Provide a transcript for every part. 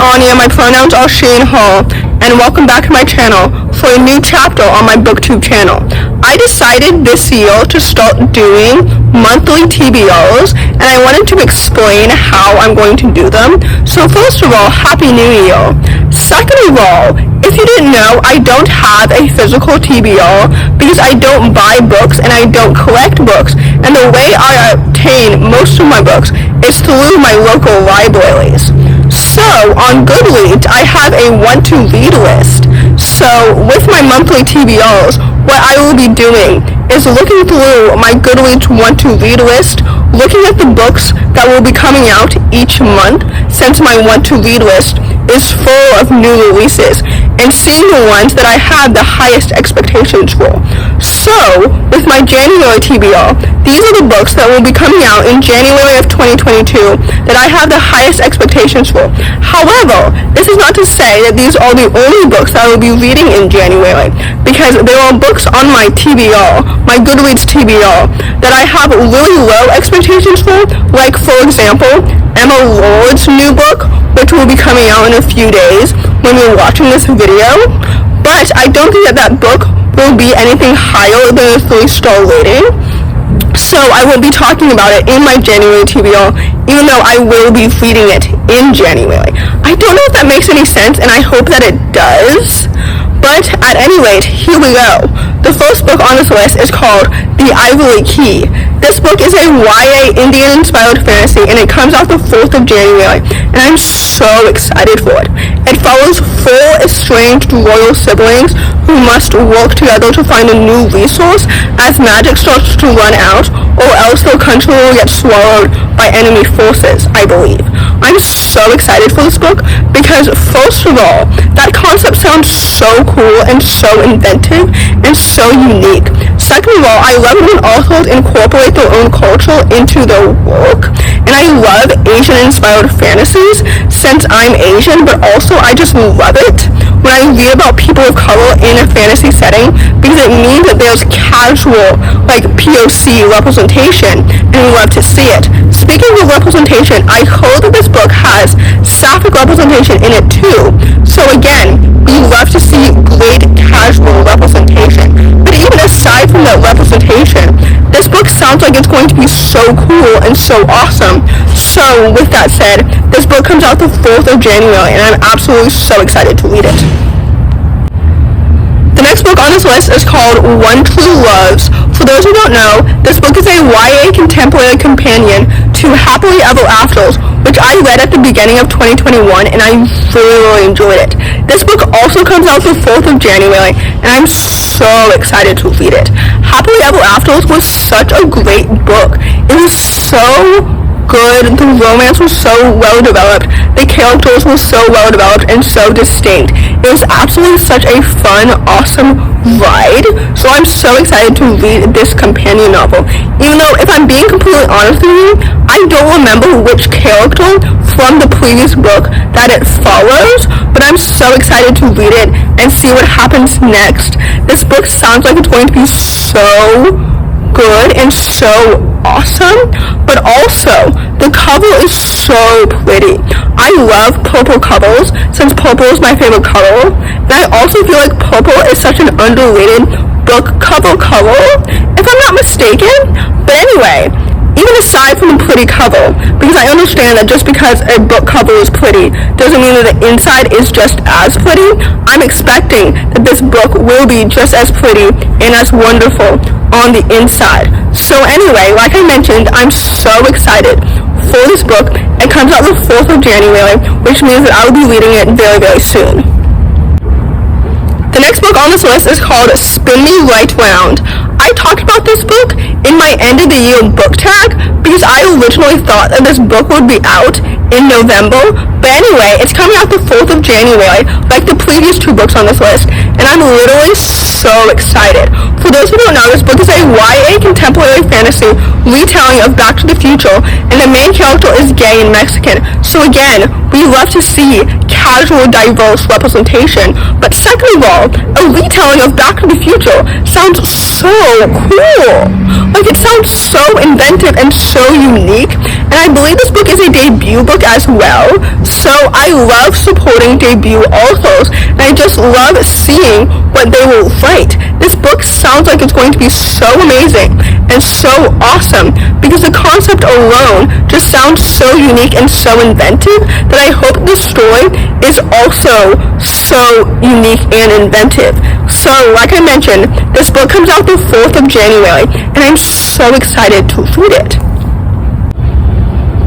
Anja, my pronouns are she and her, and welcome back to my channel for a new chapter on my booktube channel. I decided this year to start doing monthly TBRs, and I wanted to explain how I'm going to do them. So first of all, Happy New Year. Second of all, if you didn't know, I don't have a physical TBR because I don't buy books and I don't collect books. And the way I obtain most of my books is through my local libraries. So on Goodreads, I have a want-to-read list. So with my monthly TBRs, what I will be doing is looking through my Goodreads want-to-read list, looking at the books that will be coming out each month, since my want-to-read list is full of new releases, and seeing the ones that I have the highest expectations for. So, with my January TBR, these are the books that will be coming out in January of 2022 that I have the highest expectations for. However, this is not to say that these are the only books that I will be reading in January, because there are books on my TBR, my Goodreads TBR, that I have really low expectations for, like for example, Emma Lord's new book, which will be coming out in a few days when you're watching this video, but I don't think that that book will be anything higher than a 3-star rating, so I won't be talking about it in my January TBR, even though I will be reading it in January. I don't know if that makes any sense, and I hope that it does, but at any rate, here we go. The first book on this list is called The Ivory Key. This book is a YA Indian-inspired fantasy, and it comes out the 4th of January, and I'm so excited for it. It follows 4 estranged royal siblings who must work together to find a new resource as magic starts to run out, or else their country will get swallowed by enemy forces, I believe. I'm so excited for this book because, first of all, that concept sounds so cool and so inventive and so unique. Second of all, I love when authors incorporate their own culture into their work, and I love Asian-inspired fantasies since I'm Asian, but also I just love it when I read about people of color in a fantasy setting because it means that there's casual, like POC representation, and we love to see it. Speaking of representation, I heard that this book has sapphic representation in it too, so again, we love to see great casual representation. But even aside from that representation, this book sounds like it's going to be so cool and so awesome. So with that said, this book comes out the 4th of January, and I'm absolutely so excited to read it. The next book on this list is called One True Loves. For those who don't know, this book is a YA contemporary companion to Happily Ever Afters, which I read at the beginning of 2021, and I really enjoyed it. This book also comes out the 4th of January, and I'm so excited to read it. Happily Ever Afters was such a great book. It was so good, the romance was so well developed, the characters were so well developed and so distinct. It was absolutely such a fun, awesome ride, so I'm so excited to read this companion novel. Even though, if I'm being completely honest with you, I don't remember which character from the previous book that it follows, but I'm so excited to read it and see what happens next. This book sounds like it's going to be so good and so awesome, but also the cover is so pretty. I love purple covers since purple is my favorite color, and I also feel like purple is such an underrated book cover, if I'm not mistaken. But anyway, even aside from the pretty cover, because I understand that just because a book cover is pretty doesn't mean that the inside is just as pretty, I'm expecting that this book will be just as pretty and as wonderful on the inside. So anyway, like I mentioned, I'm so excited for this book. It comes out the 4th of January, which means that I will be reading it very, very soon. The next book on this list is called Spin Me Right Round. I talked about this book in my end of the year book tag because I originally thought that this book would be out in November, but anyway, it's coming out the 4th of January, like the previous 2 books on this list, and I'm literally so excited. For those who don't know, this book is a YA contemporary fantasy retelling of Back to the Future, and the main character is gay and Mexican. So again, we love to see casual, diverse representation. But second of all, a retelling of Back to the Future sounds so cool. Like, it sounds so inventive and so unique, and I believe this book is a debut book as well, so I love supporting debut authors, and I just love seeing what they will write. This book sounds like it's going to be so amazing and so awesome, because the concept alone just sounds so unique and so inventive that I hope this story is also so unique and inventive. So, like I mentioned, this book comes out the 4th of January, and I'm so excited to read it.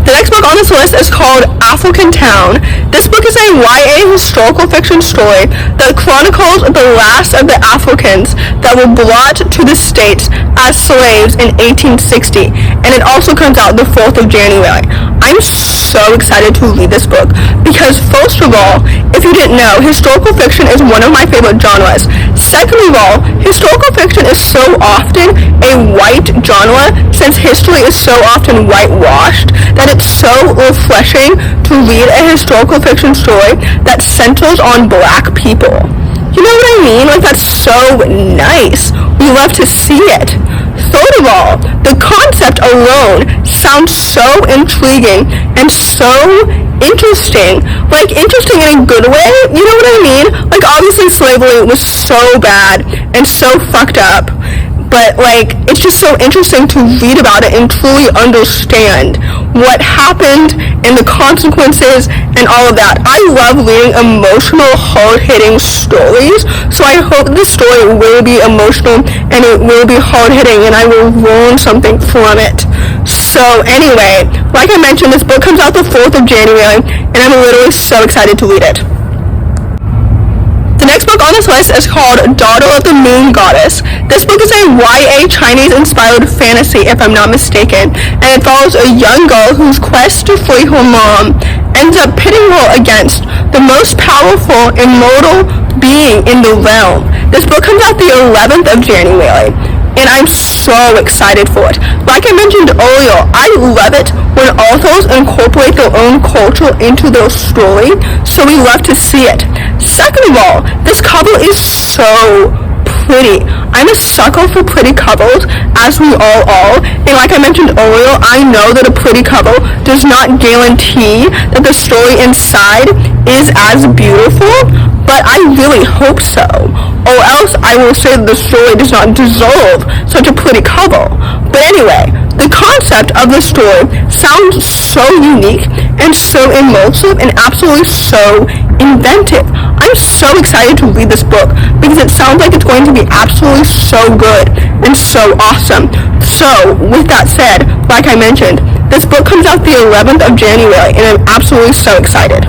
The next book on this list is called African Town. This book is a YA historical fiction story that chronicles the last of the Africans that were brought to the States as slaves in 1860, and it also comes out the 4th of January. I'm so excited to read this book because, first of all, if you didn't know, historical fiction is one of my favorite genres. Second of all, historical fiction is so often a white genre, since history is so often whitewashed, that it's so refreshing to read a historical fiction story that centers on black people. You know what I mean? Like, that's so nice. We love to see it. Third of all, the concept alone sounds so intriguing and so interesting. Like, interesting in a good way, you know what I mean? Like, obviously slavery was so bad and so fucked up, but, like, it's just so interesting to read about it and truly understand what happened and the consequences and all of that. I love reading emotional, hard-hitting stories, so I hope this story will be emotional and it will be hard-hitting and I will learn something from it. So anyway, like I mentioned, this book comes out the 4th of January, and I'm literally so excited to read it. The next book on this list is called Daughter of the Moon Goddess. This book is a YA Chinese-inspired fantasy, if I'm not mistaken, and it follows a young girl whose quest to free her mom ends up pitting her against the most powerful immortal being in the realm. This book comes out the 11th of January, and I'm so excited for it. Like I mentioned earlier, I love it when authors incorporate their own culture into their story, so we love to see it. Second of all, this cover is so pretty. I'm a sucker for pretty covers, as we all are, and like I mentioned earlier, I know that a pretty cover does not guarantee that the story inside is as beautiful, but I really hope so, or else I will say that the story does not deserve such a pretty cover. But anyway, the concept of the story sounds so unique and so immersive and absolutely so inventive. I'm so excited to read this book because it sounds like it's going to be absolutely so good and so awesome. So, with that said, like I mentioned, this book comes out the 11th of January, and I'm absolutely so excited.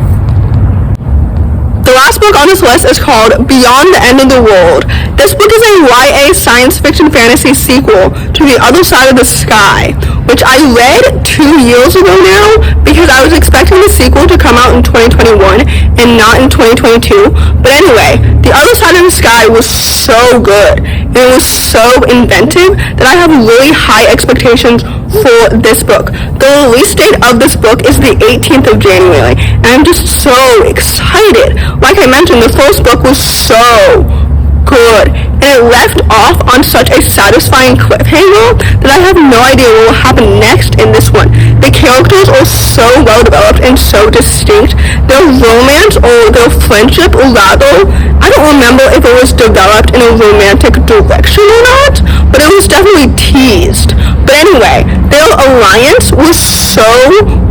The last book on this list is called Beyond the End of the World. This book is a YA science fiction fantasy sequel to The Other Side of the Sky, which I read 2 years ago now because I was expecting the sequel to come out in 2021 and not in 2022. But anyway, The Other Side of the Sky was so good. It was so inventive that I have really high expectations for this book. The release date of this book is the 18th of January, and I'm just so excited. Like I mentioned, the first book was so good, and it left off on such a satisfying cliffhanger that I have no idea what will happen next in this one. The characters are so well developed and so distinct. Their romance, or their friendship, or rather, I don't remember if it was developed in a romantic direction or not, but it was definitely teased. But anyway, their alliance was so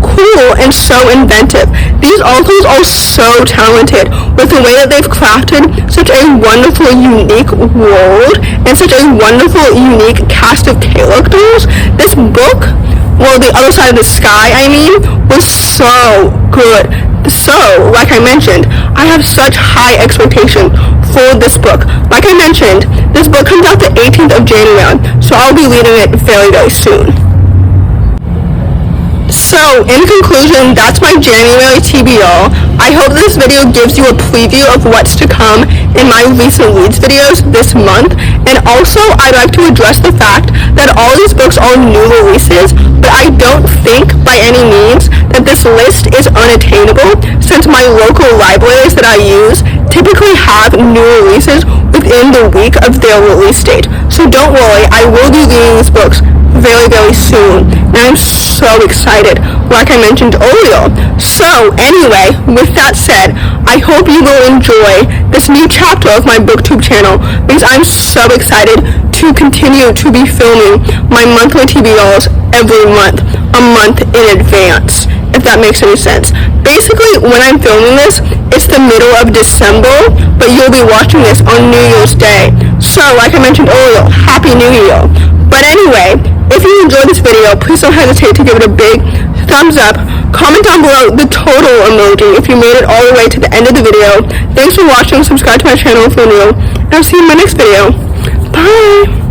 cool and so inventive. These authors are so talented with the way that they've crafted such a wonderful, unique world and such a wonderful, unique cast of characters. This book, well, The Other Side of the Sky, was so good. So, like I mentioned, I have such high expectations for this book. Like I mentioned, this book comes out the 18th of January, so I'll be reading it very, very soon. So, So, in conclusion, that's my January TBR. I hope this video gives you a preview of what's to come in my recent reads videos this month. And also, I'd like to address the fact that all these books are new releases, but I don't think by any means that this list is unattainable, since my local libraries that I use typically have new releases within the week of their release date. So don't worry, I will be reading these books very, very soon, and I'm so excited, like I mentioned earlier. So anyway, with that said, I hope you will enjoy this new chapter of my booktube channel, because I'm so excited to continue to be filming my monthly TBRs every month, a month in advance, if that makes any sense. Basically, when I'm filming this, it's the middle of December, but you'll be watching this on New Year's Day. So, like I mentioned earlier, Happy New Year. But anyway, if you enjoyed this video, please don't hesitate to give it a big thumbs up. Comment down below the total emoji if you made it all the way to the end of the video. Thanks for watching. Subscribe to my channel if you're new. And I'll see you in my next video. Bye!